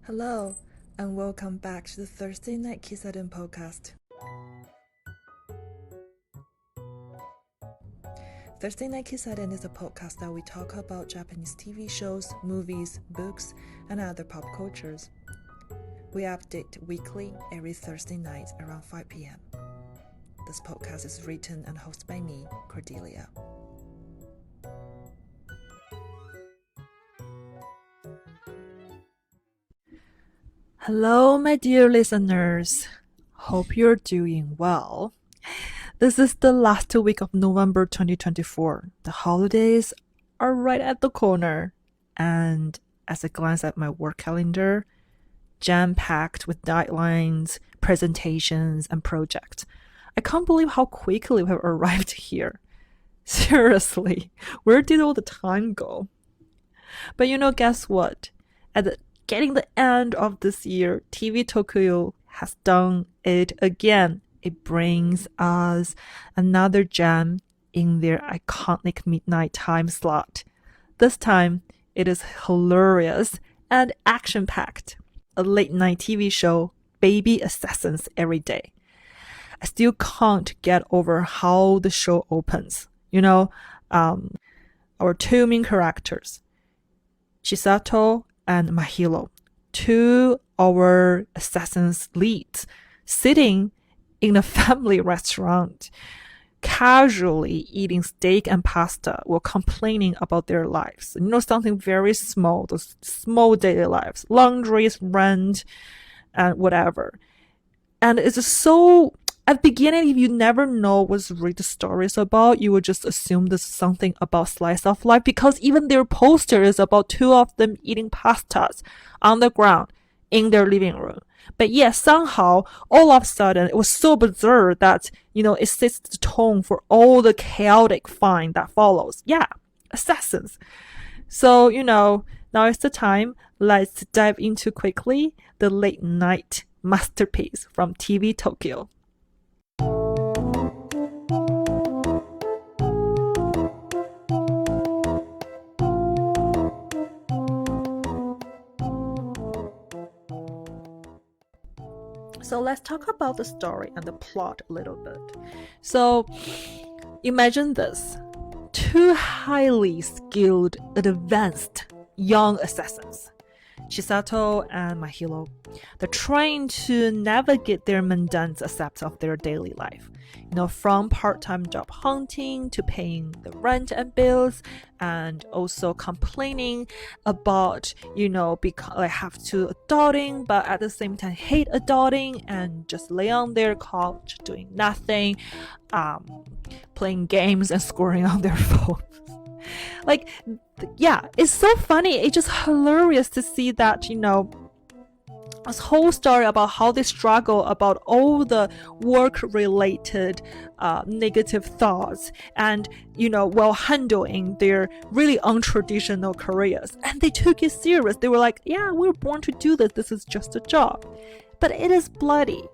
Hello, and welcome back to the Thursday Night Kissaten podcast. Thursday Night Kissaten is a podcast that we talk about Japanese TV shows, movies, books, and other pop cultures. We update weekly every Thursday night around 5 p.m. This podcast is written and hosted by me, Cordelia. Hello, my dear listeners. Hope you're doing well. This is the last week of November 2024. The holidays are right at the corner. And as I glance at my work calendar, jam-packed with deadlines, presentations, and projects, I can't believe how quickly we have arrived here. Seriously, where did all the time go? But guess what? Getting the end of this year, TV Tokyo has done it again. It brings us another gem in their iconic midnight time slot. This time, it is hilarious and action-packed. A late-night TV show, Baby Assassins every day. I still can't get over how the show opens. Our two main characters, Chisato and Mahiro, two our assassins leads, sitting in a family restaurant, casually eating steak and pasta while complaining about their lives. Something very small, those small daily lives, laundries, rent, and whatever. And it's just so, at the beginning, if you never know what really the story is about, you would just assume this is something about slice of life, because even their poster is about two of them eating pastas on the ground in their living room. But yes, somehow, all of a sudden, it was so bizarre that, it sets the tone for all the chaotic fun that follows. Yeah, assassins. So, now it's the time. Let's dive into quickly the late night masterpiece from TV Tokyo. So let's talk about the story and the plot a little bit. So imagine this. Two highly skilled, advanced young assassins, Chisato and Mahiro, they're trying to navigate their mundane aspects of their daily life. From part-time job hunting to paying the rent and bills, and also complaining about, because I have to adulting, but at the same time hate adulting and just lay on their couch doing nothing, playing games and scoring on their phones. It's so funny. It's just hilarious to see that, this whole story about how they struggle about all the work-related negative thoughts and, while handling their really untraditional careers. And they took it serious. They were like, yeah, we were born to do this. This is just a job. But it is bloody.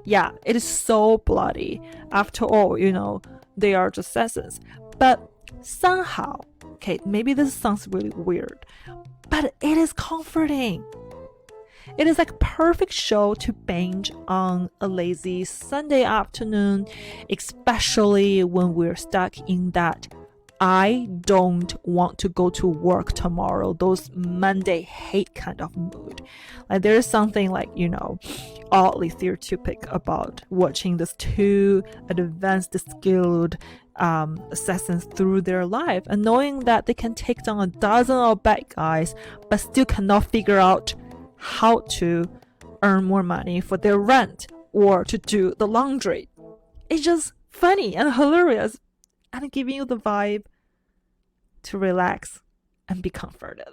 Yeah, it is so bloody. After all, they are just assassins. But somehow, okay, maybe this sounds really weird, but it is comforting. It is like a perfect show to binge on a lazy Sunday afternoon, especially when we're stuck in that I don't want to go to work tomorrow, those Monday hate kind of mood. Like there is something like, oddly therapeutic about watching these two advanced skilled assassins through their life and knowing that they can take down a dozen of bad guys but still cannot figure out how to earn more money for their rent or to do the laundry. It's just funny and hilarious and giving you the vibe to relax and be comforted.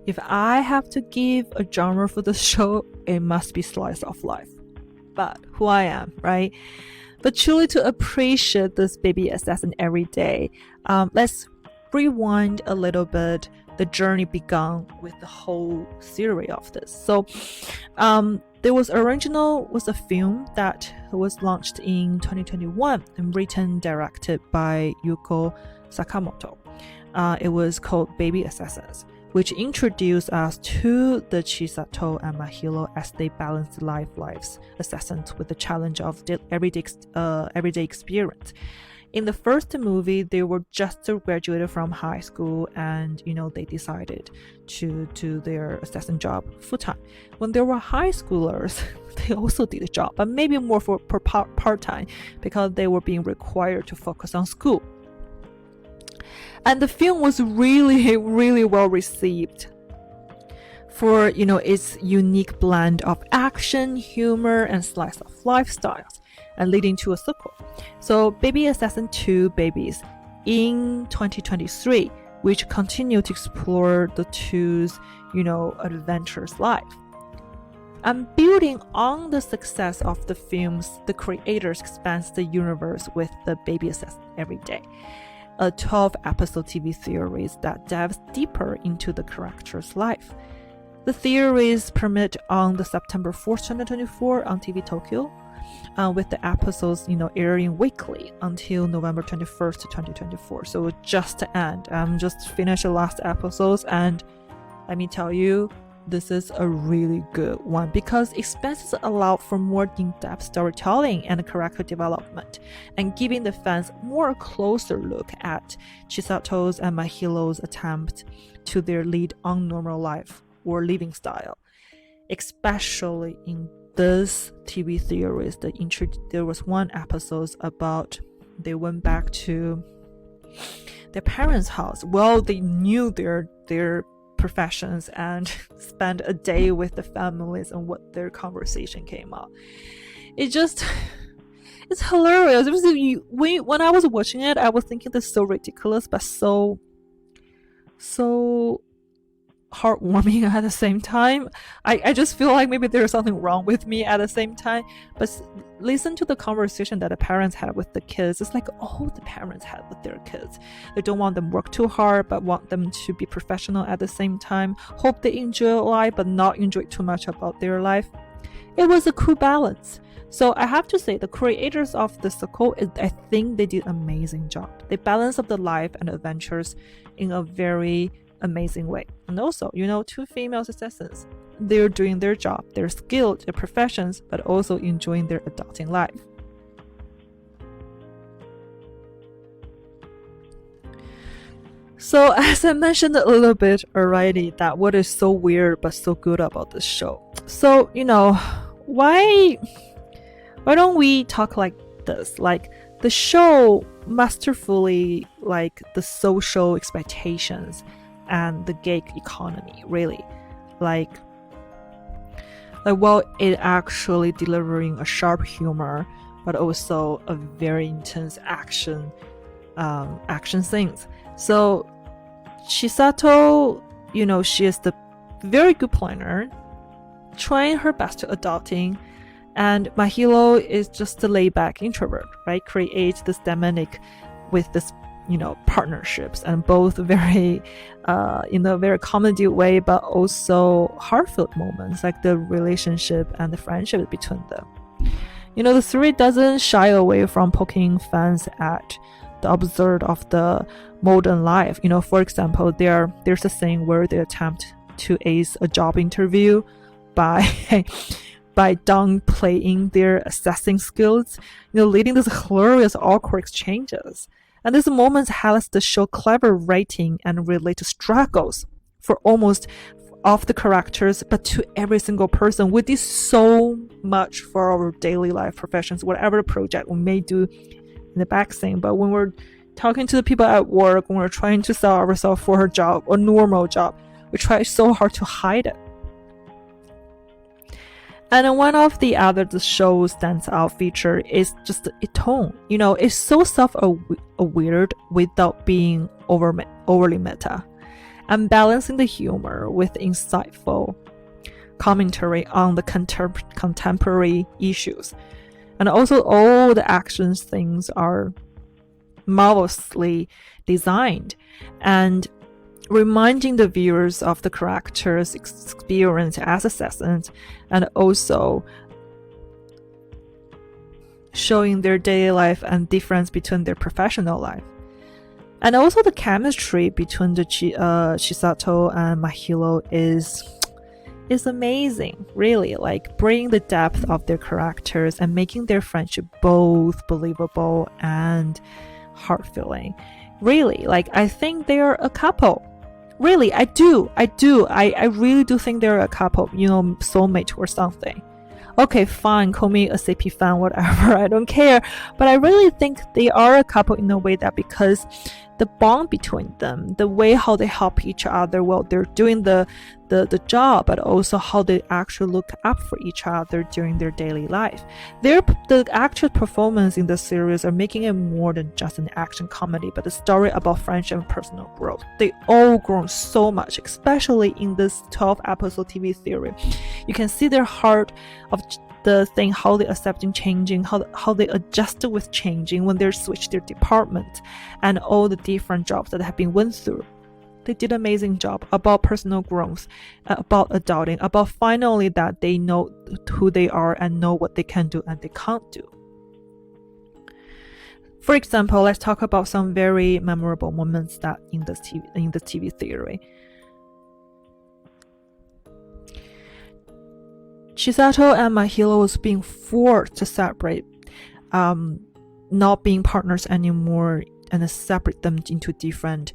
If I have to give a genre for this show, it must be slice of life. But who I am, right? But truly to appreciate this baby assassin every day, let's rewind a little bit the journey began with the whole series of this. So there was a film that was launched in 2021 and written directed by Yuko Sakamoto. It was called Baby Assassins, which introduced us to the Chisato and Mahiro as they balance lives assassins with the challenge of everyday experience. In the first movie, they were just graduated from high school and, they decided to do their assassin job full-time. When they were high schoolers, they also did the job, but maybe more for part-time because they were being required to focus on school. And the film was really, really well received for, its unique blend of action, humor, and slice of lifestyles, and leading to a sequel. So Baby Assassin 2 Babies in 2023, which continue to explore the two's, adventurous life. And building on the success of the films, the creators expands the universe with the Baby Assassin Every Day, a 12-episode TV series that dives deeper into the character's life. The series premiered on the September 4th, 2024 on TV Tokyo, with the episodes, airing weekly until November 21st, 2024. So just to end, just finished the last episodes, and let me tell you, this is a really good one because expanses allow for more in-depth storytelling and character development, and giving the fans more closer look at Chisato's and Mahiro's attempt to their lead on normal life or living style. Especially in this TV series, there was one episode about they went back to their parents' house. Well, they knew their professions and spent a day with the families and what their conversation came up. It's hilarious. When I was watching it, I was thinking this is so ridiculous, but so heartwarming at the same time. I just feel like maybe there's something wrong with me at the same time, but listen to the conversation that the parents had with the kids. It's like all the parents had with their kids. They don't want them work too hard, but want them to be professional at the same time. Hope they enjoy life, but not enjoy too much about their life. It was a cool balance. So I have to say, the creators of the sequel, I think they did an amazing job. They balanced up the life and adventures in a very amazing way. And also, two female assassins. They're doing their job, they're skilled, their professions, but also enjoying their adulting life. So as I mentioned a little bit already, that what is so weird but so good about this show. So, why don't we talk like this? Like, the show masterfully, like the social expectations and the gig economy, really, like while it actually delivering a sharp humor, but also a very intense action scenes. So Chisato, she is the very good planner, trying her best to adulting, and Mahiro is just the laid-back introvert, right? Creates this dynamic with this partnerships, and both very in a very comedy way, but also heartfelt moments, like the relationship and the friendship between them. The series doesn't shy away from poking fans at the absurd of the modern life. For example, there's a scene where they attempt to ace a job interview by downplaying their assessing skills, leading to hilarious awkward exchanges. And these moments highlights the show clever writing and related struggles for almost of the characters, but to every single person. We did so much for our daily life professions, whatever project we may do in the back scene. But when we're talking to the people at work, when we're trying to sell ourselves for a job, a normal job, we try so hard to hide it. And one of the other the show stands out feature is just the tone. It's so self-aware without being overly meta, and balancing the humor with insightful commentary on the contemporary issues. And also all the action things are marvelously designed, and reminding the viewers of the characters' experience as assassins, and also showing their daily life and difference between their professional life. And also the chemistry between the Chisato and Mahiro is amazing, really, like bringing the depth of their characters and making their friendship both believable and heart-filling. Really, like I think they are a couple. Really, I do. I really do think they're a couple, soulmate or something. Okay, fine, call me a CP fan, whatever, I don't care. But I really think they are a couple in a way that because the bond between them, the way how they help each other while they're doing the job, but also how they actually look up for each other during their daily life. The actors' performance in the series are making it more than just an action comedy, but a story about friendship and personal growth. They all grown so much, especially in this 12-episode TV series. You can see their heart of the thing, how they accepting changing, how they adjust with changing when they switch their department, and all the different jobs that they have been went through. They did an amazing job about personal growth, about adulting, about finally that they know who they are and know what they can do and they can't do. For example, let's talk about some very memorable moments that in the TV theory. Chisato and Mahiro was being forced to separate, not being partners anymore, and separate them into different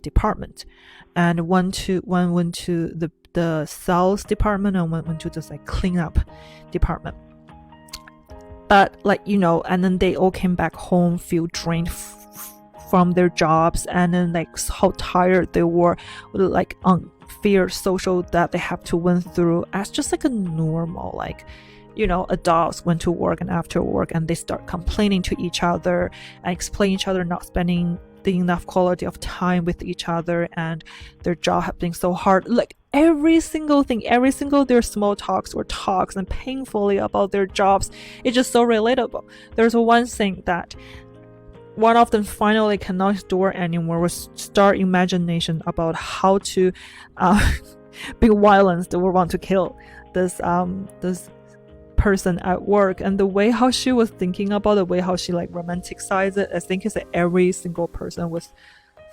departments. And one went to the sales department, and one went to just like clean up department. But and then they all came back home, feel drained from their jobs, and then like how tired they were, like unfair social that they have to went through as just like a normal adults went to work, and after work and they start complaining to each other and explain each other not spending the enough quality of time with each other, and their job have been so hard. Like every single their small talks or talks and painfully about their jobs, it's just so relatable. There's one thing that one of them finally cannot endure anymore, was start imagination about how to be violent or want to kill this person at work, and the way how she was thinking about the way how she like romanticized it. I think is that every single person was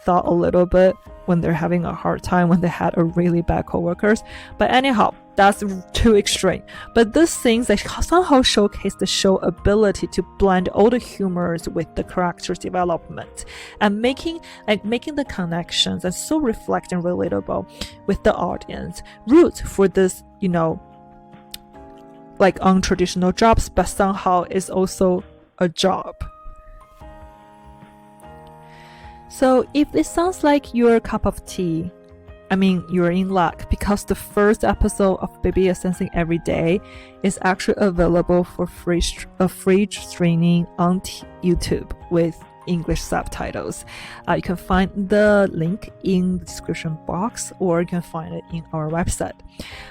thought a little bit when they're having a hard time, when they had a really bad coworkers. But anyhow, that's too extreme. But these things like somehow showcase the show ability to blend all the humors with the characters development, and making the connections and so reflect and relatable with the audience. Root for this, like untraditional jobs, but somehow is also a job. So if it sounds like your cup of tea, I mean, you're in luck, because the first episode of Baby Assessing Every Day is actually available for free streaming on YouTube with English subtitles. You can find the link in the description box, or you can find it in our website.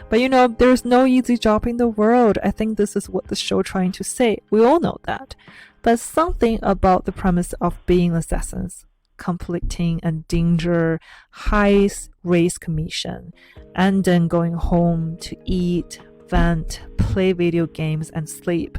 But there's no easy job in the world. I think this is what the show trying to say. We all know that. But something about the premise of being assassins, completing a danger, high risk mission, and then going home to eat, vent, play video games, and sleep.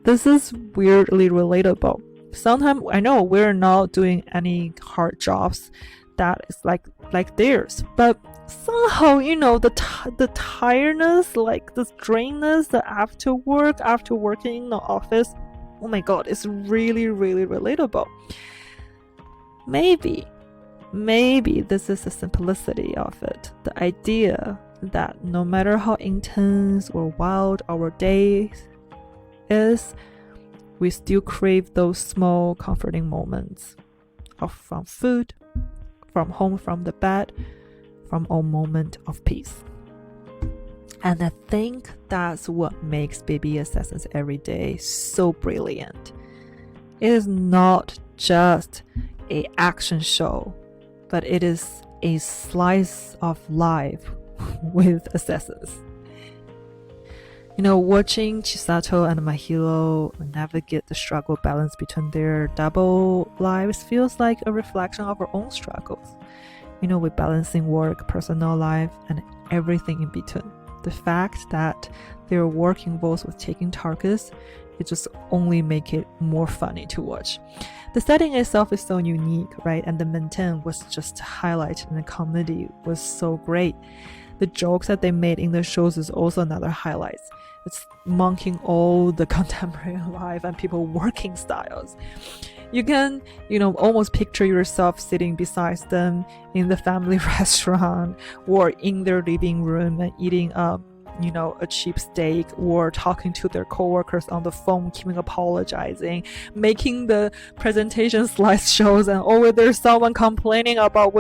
This is weirdly relatable. Sometimes I know we're not doing any hard jobs that is like theirs, but somehow the tiredness, like the drainness, the after working in the office, oh my god, it's really, really relatable. Maybe this is the simplicity of it, the idea that no matter how intense or wild our day is, we still crave those small comforting moments from food, from home, from the bed, from a moment of peace. And I think that's what makes Baby Assassins Every Day so brilliant. It is not just an action show, but it is a slice of life with assassins. Watching Chisato and Mahiro navigate the struggle balance between their double lives feels like a reflection of our own struggles. with balancing work, personal life, and everything in between. The fact that their work involves with taking targets, it just only make it more funny to watch. The setting itself is so unique, right? And the mundane was just highlight, and the comedy was so great. The jokes that they made in the shows is also another highlight. It's mocking all the contemporary life and people working styles. You can, almost picture yourself sitting beside them in the family restaurant or in their living room and eating a cheap steak, or talking to their coworkers on the phone, keeping apologizing, making the presentation slideshows, and over there's someone complaining about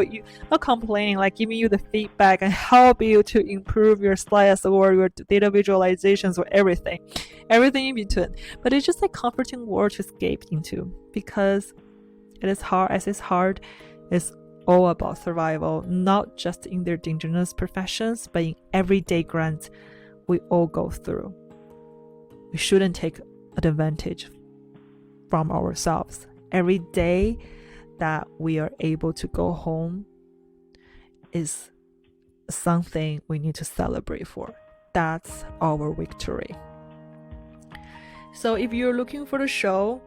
not complaining, like giving you the feedback and help you to improve your slides or your data visualizations or everything in between. But it's just a comforting world to escape into, because it's hard, it's all about survival, not just in their dangerous professions, but in everyday grants we all go through. We shouldn't take advantage from ourselves. Every day that we are able to go home is something we need to celebrate for. That's our victory. So if you're looking for the show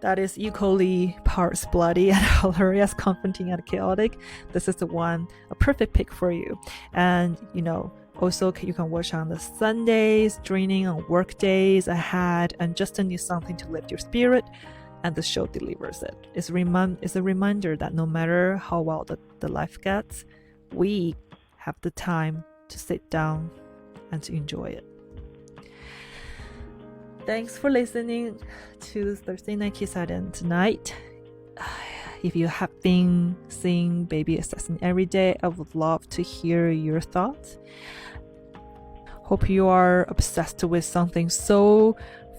that is equally parts bloody and hilarious, confronting, and chaotic, this is a perfect pick for you. And also you can watch on the Sundays, training on work days ahead, and just need something to lift your spirit, and the show delivers it. It's a reminder that no matter how well the life gets, we have the time to sit down and to enjoy it. Thanks for listening to Thursday Night Kissaten tonight. If you have been seeing baby assessing every day, I would love to hear your thoughts. Hope you are obsessed with something so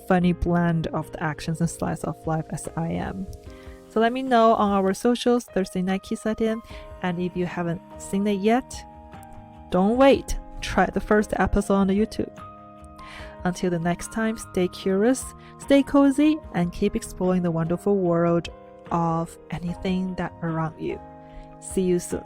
funny blend of the actions and slice of life as I am. So let me know on our socials, Thursday Night Kissaten, and if you haven't seen it yet, don't wait. Try the first episode on the YouTube. Until the next time, stay curious, stay cozy, and keep exploring the wonderful world of anything that around you. See you soon.